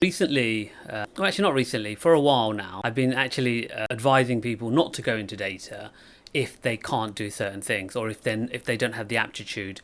Recently, well, actually not recently, for a while now, I've been actually advising people not to go into data if they can't do certain things, or if they don't have the aptitude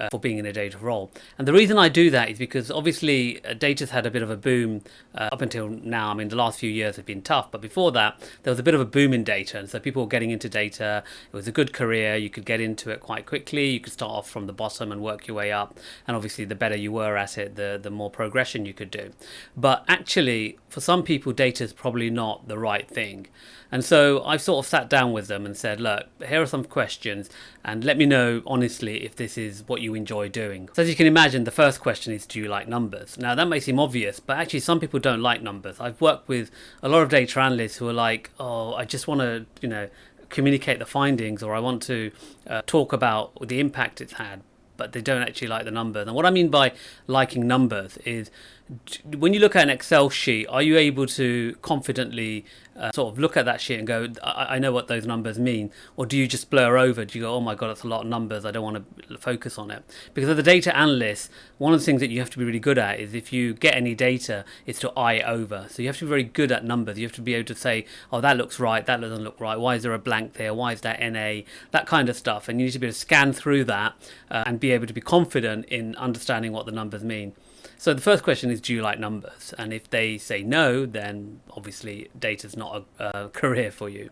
for being in a data role. And the reason I do that is because obviously data's had a bit of a boom up until now. I mean, the last few years have been tough, but before that, there was a bit of a boom in data, and so people were getting into data. It was a good career. You could get into it quite quickly. You could start off from the bottom and work your way up. And obviously, the better you were at it, the more progression you could do. But actually, for some people, data is probably not the right thing. And so I've sort of sat down with them and said, look, here are some questions, and let me know honestly if this is what you enjoy doing. So as you can imagine, the first question is, do you like numbers? Now that may seem obvious, but actually some people don't like numbers. I've worked with a lot of data analysts who are like, oh, I just want to, communicate the findings, or I want to talk about the impact it's had, but they don't actually like the numbers. And what I mean by liking numbers is, when you look at an Excel sheet, are you able to confidently sort of look at that sheet and go, I know what those numbers mean? Or do you just blur over? Do you go, oh my God, that's a lot of numbers, I don't want to focus on it? Because as a data analyst, one of the things that you have to be really good at is, if you get any data, is to eye over. So you have to be very good at numbers. You have to be able to say, oh, that looks right, that doesn't look right. Why is there a blank there? Why is that NA? That kind of stuff. And you need to be able to scan through that and be able to be confident in understanding what the numbers mean. So the first question is, do you like numbers? And if they say no, then obviously data's not a career for you.